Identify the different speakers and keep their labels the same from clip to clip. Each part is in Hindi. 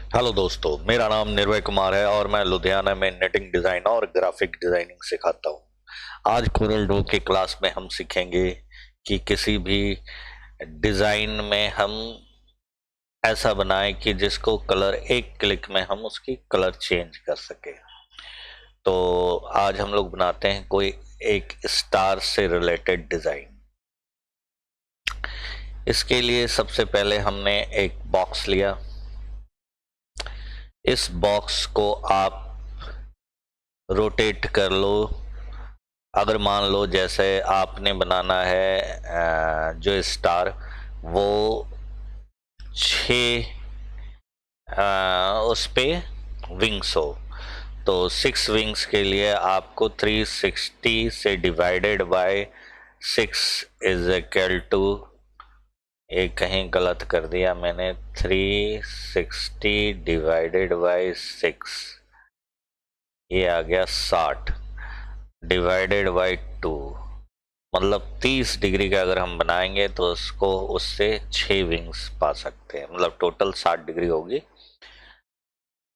Speaker 1: हेलो दोस्तों, मेरा नाम निर्भय कुमार है और मैं लुधियाना में नेटिंग डिज़ाइन और ग्राफिक डिज़ाइनिंग सिखाता हूँ। आज कोरल ड्रॉ की क्लास में हम सीखेंगे कि किसी भी डिज़ाइन में हम ऐसा बनाएं कि जिसको कलर एक क्लिक में हम उसकी कलर चेंज कर सके। तो आज हम लोग बनाते हैं कोई एक स्टार से रिलेटेड डिज़ाइन। इसके लिए सबसे पहले हमने एक बॉक्स लिया। इस बॉक्स को आप रोटेट कर लो। अगर मान लो जैसे आपने बनाना है जो स्टार वो 6 उस पे विंग्स हो, तो 6 विंग्स के लिए आपको 360 से divided by 6 is equal to, ये कहीं गलत कर दिया मैंने, 360 डिवाइडेड बाय 6, ये आ गया 60 डिवाइडेड बाय 2, मतलब 30 डिग्री का अगर हम बनाएंगे तो उसको उससे 6 विंग्स पा सकते हैं, मतलब टोटल 60 डिग्री होगी।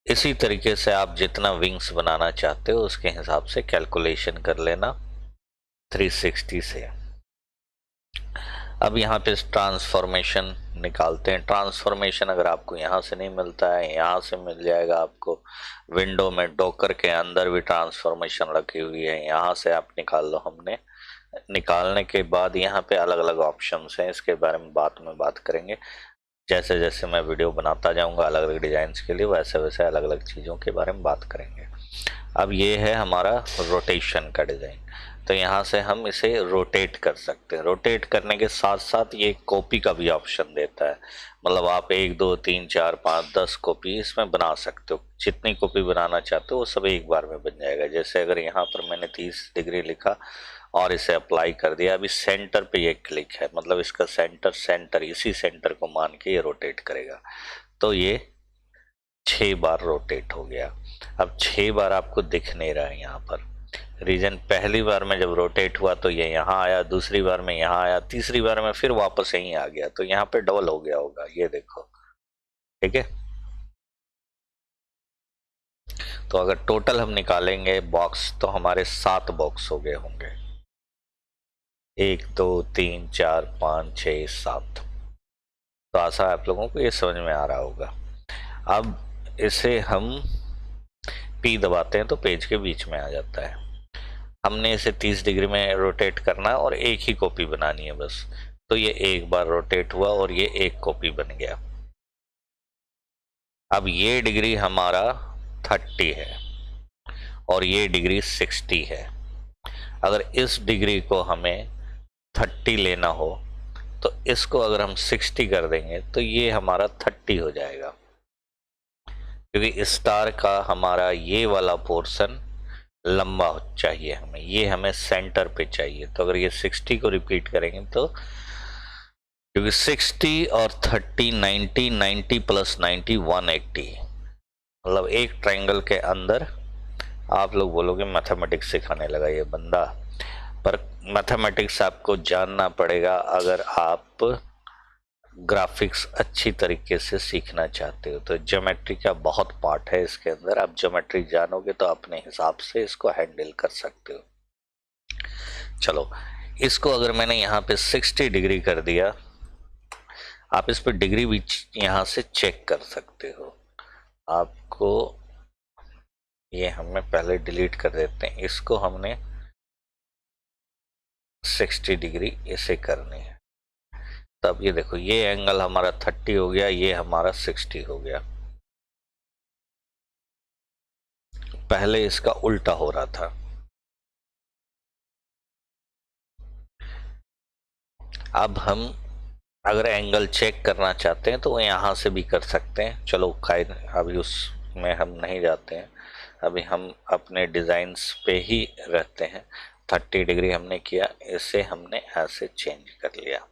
Speaker 1: इसी तरीके से आप जितना विंग्स बनाना चाहते हो उसके हिसाब से कैलकुलेशन कर लेना 360 से। अब यहाँ पे ट्रांसफॉर्मेशन निकालते हैं। ट्रांसफॉर्मेशन अगर आपको यहाँ से नहीं मिलता है, यहाँ से मिल जाएगा आपको। विंडो में डॉकर के अंदर भी ट्रांसफॉर्मेशन रखी हुई है, यहाँ से आप निकाल लो। हमने निकालने के बाद यहाँ पे अलग अलग ऑप्शंस हैं, इसके बारे में बात करेंगे। जैसे जैसे मैं वीडियो बनाता जाऊंगा अलग अलग डिजाइन के लिए, वैसे वैसे अलग अलग चीज़ों के बारे में बात करेंगे। अब ये है हमारा रोटेशन का डिज़ाइन, तो यहाँ से हम इसे रोटेट कर सकते हैं। रोटेट करने के साथ साथ ये कॉपी का भी ऑप्शन देता है, मतलब आप 1 2 3 4 5 10 कॉपी इसमें बना सकते हो। जितनी कॉपी बनाना चाहते हो वो सब एक बार में बन जाएगा। जैसे अगर यहाँ पर मैंने 30 डिग्री लिखा और इसे अप्लाई कर दिया, अभी सेंटर पे ये क्लिक है, मतलब इसका सेंटर इसी सेंटर को मान के ये रोटेट करेगा। तो ये 6 बार रोटेट हो गया। अब 6 बार आपको दिख नहीं रहा है यहाँ पर रीजन। पहली बार में जब रोटेट हुआ तो ये यहाँ आया, दूसरी बार में यहाँ आया, तीसरी बार में फिर वापस यहीं आ गया, तो यहाँ पे डबल हो गया होगा, ये देखो। ठीक है, तो अगर टोटल हम निकालेंगे बॉक्स तो हमारे 7 बॉक्स हो गए होंगे। 1 2 3 4 5 6 7। तो आशा है आप लोगों को ये समझ में आ रहा होगा। अब इसे हम P दबाते हैं तो पेज के बीच में आ जाता है। हमने इसे 30 डिग्री में रोटेट करना है और एक ही कॉपी बनानी है बस। तो ये एक बार रोटेट हुआ और ये एक कॉपी बन गया। अब ये डिग्री हमारा 30 है और ये डिग्री 60 है। अगर इस डिग्री को हमें 30 लेना हो तो इसको अगर हम 60 कर देंगे तो ये हमारा 30 हो जाएगा, क्योंकि स्टार का हमारा ये वाला पोर्शन लंबा चाहिए हमें, ये हमें सेंटर पे चाहिए। तो अगर ये 60 को रिपीट करेंगे तो, क्योंकि 60 और 30 90 90 प्लस 90 180, मतलब एक ट्रायंगल के अंदर। आप लोग बोलोगे मैथमेटिक्स सिखाने लगा ये बंदा, पर मैथमेटिक्स आपको जानना पड़ेगा अगर आप ग्राफिक्स अच्छी तरीके से सीखना चाहते हो। तो ज्योमेट्री का बहुत पार्ट है इसके अंदर, आप ज्योमेट्री जानोगे तो अपने हिसाब से इसको हैंडल कर सकते हो। चलो, इसको अगर मैंने यहाँ पे 60 डिग्री कर दिया, आप इस पर डिग्री भी यहाँ से चेक कर सकते हो। आपको ये हमें पहले डिलीट कर देते हैं, इसको हमने 60 डिग्री इसे करनी है। तब ये देखो, ये एंगल हमारा 30 हो गया, ये हमारा 60 हो गया। पहले इसका उल्टा हो रहा था। अब हम अगर एंगल चेक करना चाहते हैं तो यहाँ से भी कर सकते हैं। चलो खैर, अभी उसमें हम नहीं जाते हैं, अभी हम अपने डिज़ाइंस पे ही रहते हैं। 30 डिग्री हमने किया, इसे हमने ऐसे चेंज कर लिया।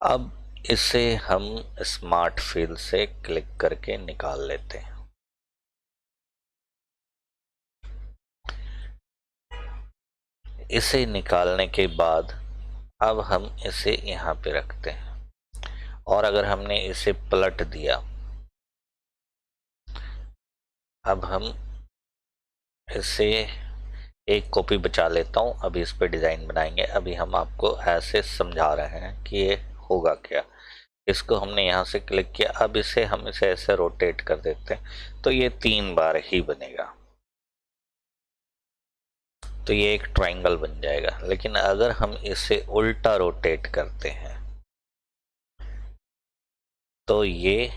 Speaker 1: अब इसे हम स्मार्ट फिल से क्लिक करके निकाल लेते हैं। इसे निकालने के बाद अब हम इसे यहाँ पे रखते हैं, और अगर हमने इसे पलट दिया अब हम इसे एक कॉपी बचा लेता हूँ, अभी इस पे डिज़ाइन बनाएंगे। अभी हम आपको ऐसे समझा रहे हैं कि ये होगा क्या। इसको हमने यहाँ से क्लिक किया, अब हम इसे ऐसे रोटेट कर देते हैं तो ये 3 बार ही बनेगा, तो ये एक ट्रायंगल बन जाएगा। लेकिन अगर हम इसे उल्टा रोटेट करते हैं तो ये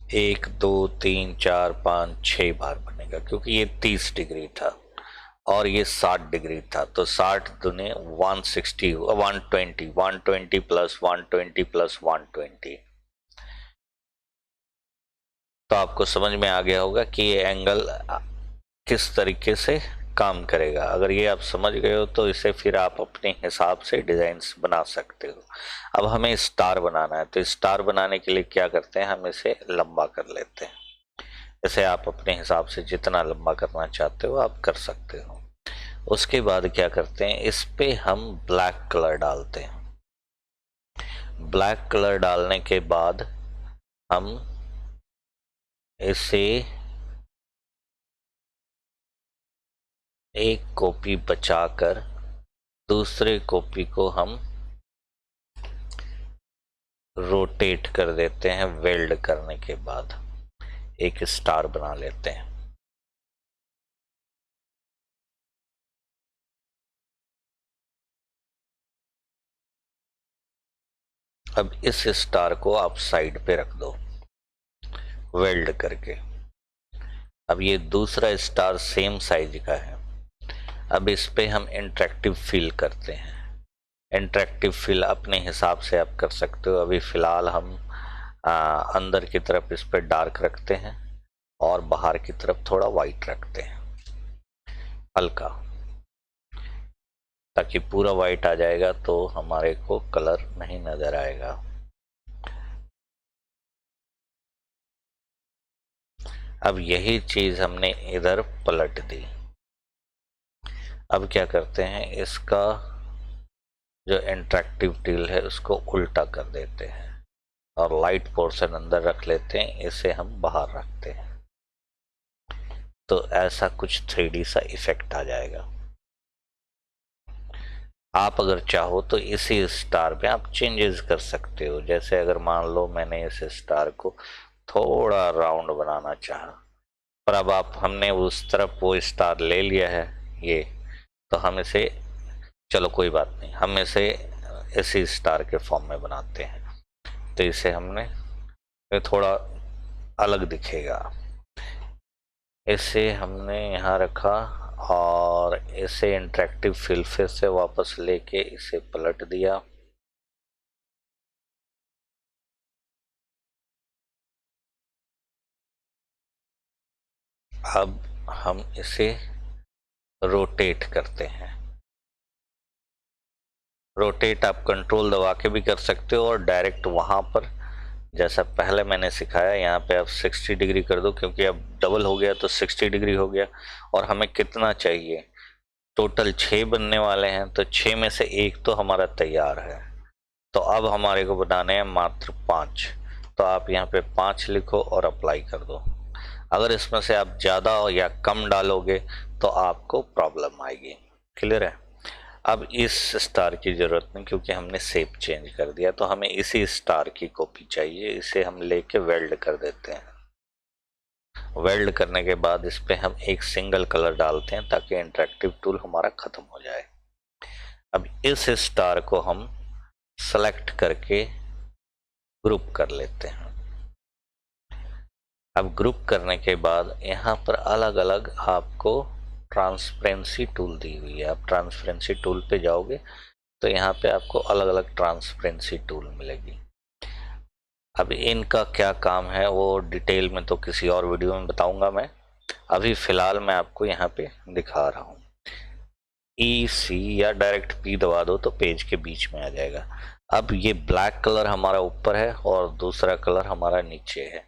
Speaker 1: 1 2 3 4 5 6 बार बनेगा, क्योंकि ये 30 डिग्री था और ये 60 डिग्री था, तो 60 दुने 160 120 120 प्लस 120 प्लस 120। तो आपको समझ में आ गया होगा कि ये एंगल किस तरीके से काम करेगा। अगर ये आप समझ गए हो तो इसे फिर आप अपने हिसाब से डिजाइन्स बना सकते हो। अब हमें स्टार बनाना है, तो स्टार बनाने के लिए क्या करते हैं, हम इसे लंबा कर लेते हैं। इसे आप अपने हिसाब से जितना लंबा करना चाहते हो आप कर सकते हो। उसके बाद क्या करते हैं, इस पे हम ब्लैक कलर डालते हैं। ब्लैक कलर डालने के बाद हम इसे एक कॉपी बचाकर दूसरे कॉपी को हम रोटेट कर देते हैं। वेल्ड करने के बाद एक स्टार बना लेते हैं। अब इस स्टार को आप साइड पे रख दो वेल्ड करके। अब ये दूसरा स्टार सेम साइज का है। अब इस पे हम इंटरेक्टिव फिल करते हैं। इंटरेक्टिव फिल अपने हिसाब से आप कर सकते हो। अभी फिलहाल हम अंदर की तरफ इस पे डार्क रखते हैं और बाहर की तरफ थोड़ा वाइट रखते हैं, हल्का, ताकि पूरा वाइट आ जाएगा तो हमारे को कलर नहीं नजर आएगा। अब यही चीज हमने इधर पलट दी। अब क्या करते हैं, इसका जो इंटरेक्टिव टिल है उसको उल्टा कर देते हैं और लाइट पोर्शन अंदर रख लेते हैं, इसे हम बाहर रखते हैं। तो ऐसा कुछ 3D सा इफेक्ट आ जाएगा। आप अगर चाहो तो इसी स्टार पे आप चेंजेस कर सकते हो। जैसे अगर मान लो मैंने इस स्टार को थोड़ा राउंड बनाना चाहा, पर अब आप हमने उस तरफ वो स्टार ले लिया है ये, तो हम इसे, चलो कोई बात नहीं, हम इसे इसी स्टार के फॉर्म में बनाते हैं। तो इसे हमने थोड़ा अलग दिखेगा। इसे हमने यहाँ रखा और इसे इंटरेक्टिव फिल फिर से वापस लेके इसे पलट दिया। अब हम इसे रोटेट करते हैं। रोटेट आप कंट्रोल दबा के भी कर सकते हो और डायरेक्ट वहां पर, जैसा पहले मैंने सिखाया, यहाँ पे आप 60 डिग्री कर दो, क्योंकि अब डबल हो गया तो 60 डिग्री हो गया। और हमें कितना चाहिए, टोटल 6 बनने वाले हैं, तो 6 में से एक तो हमारा तैयार है। तो अब हमारे को बनाने हैं मात्र 5। तो आप यहाँ पे 5 लिखो और अप्लाई कर दो। अगर इसमें से आप ज़्यादा या कम डालोगे तो आपको प्रॉब्लम आएगी। क्लियर है। अब इस स्टार की ज़रूरत नहीं, क्योंकि हमने शेप चेंज कर दिया, तो हमें इसी स्टार की कॉपी चाहिए। इसे हम लेके वेल्ड कर देते हैं। वेल्ड करने के बाद इस पे हम एक सिंगल कलर डालते हैं ताकि इंटरेक्टिव टूल हमारा ख़त्म हो जाए। अब इस स्टार को हम सेलेक्ट करके ग्रुप कर लेते हैं। अब ग्रुप करने के बाद यहाँ पर अलग अलग आपको ट्रांसपेरेंसी टूल दी हुई है। आप ट्रांसपेरेंसी टूल पे जाओगे तो यहाँ पे आपको अलग अलग ट्रांसपेरेंसी टूल मिलेगी। अब इनका क्या काम है वो डिटेल में तो किसी और वीडियो में बताऊंगा मैं। अभी फ़िलहाल मैं आपको यहाँ पे दिखा रहा हूँ। EC या डायरेक्ट P दबा दो तो पेज के बीच में आ जाएगा। अब ये ब्लैक कलर हमारा ऊपर है और दूसरा कलर हमारा नीचे है।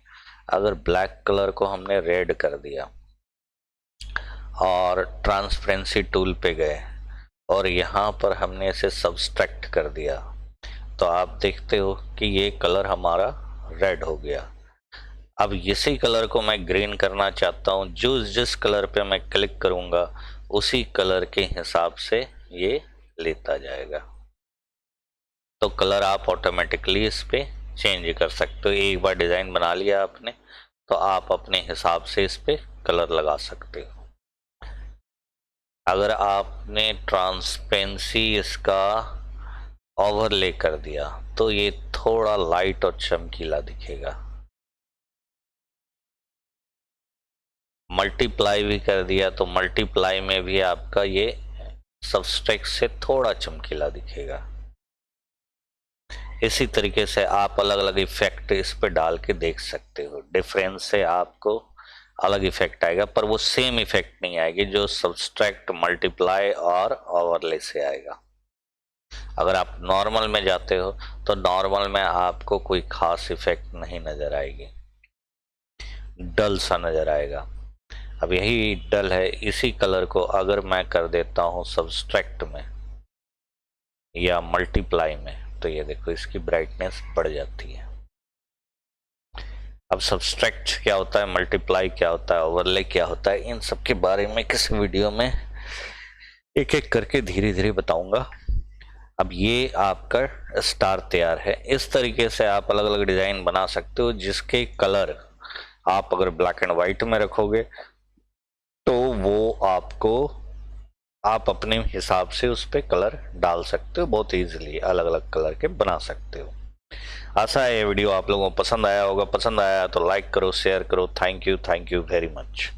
Speaker 1: अगर ब्लैक कलर को हमने रेड कर दिया और ट्रांसपेरेंसी टूल पे गए और यहाँ पर हमने इसे सब्सट्रैक्ट कर दिया, तो आप देखते हो कि ये कलर हमारा रेड हो गया। अब इसी कलर को मैं ग्रीन करना चाहता हूँ, जिस कलर पे मैं क्लिक करूँगा उसी कलर के हिसाब से ये लेता जाएगा। तो कलर आप ऑटोमेटिकली इस पे चेंज कर सकते हो। एक बार डिज़ाइन बना लिया आपने तो आप अपने हिसाब से इस पे कलर लगा सकते हो। अगर आपने ट्रांसपेरेंसी इसका ओवरले कर दिया तो ये थोड़ा लाइट और चमकीला दिखेगा। मल्टीप्लाई भी कर दिया तो मल्टीप्लाई में भी आपका ये सबस्ट्रैक्ट से थोड़ा चमकीला दिखेगा। इसी तरीके से आप अलग अलग इफेक्ट इस पे डाल के देख सकते हो। डिफरेंस से आपको अलग इफेक्ट आएगा, पर वो सेम इफेक्ट नहीं आएगी जो सबस्ट्रैक्ट, मल्टीप्लाई और ओवरले से आएगा। अगर आप नॉर्मल में जाते हो तो नॉर्मल में आपको कोई खास इफेक्ट नहीं नजर आएगी, डल सा नजर आएगा। अब यही डल है, इसी कलर को अगर मैं कर देता हूं सबस्ट्रैक्ट में या मल्टीप्लाई में तो ये देखो इसकी ब्राइटनेस बढ़ जाती है। अब सबस्ट्रैक्ट क्या होता है, मल्टीप्लाई क्या होता है, ओवरले क्या होता है, इन सब के बारे में किस वीडियो में एक एक करके धीरे धीरे बताऊंगा। अब ये आपका स्टार तैयार है। इस तरीके से आप अलग अलग डिजाइन बना सकते हो जिसके कलर आप अगर ब्लैक एंड व्हाइट में रखोगे तो वो आपको आप अपने हिसाब से उस पर कलर डाल सकते हो, बहुत इजीली अलग अलग कलर के बना सकते हो। आशा है ये वीडियो आप लोगों को पसंद आया होगा। पसंद आया तो लाइक करो, शेयर करो। Thank you very much.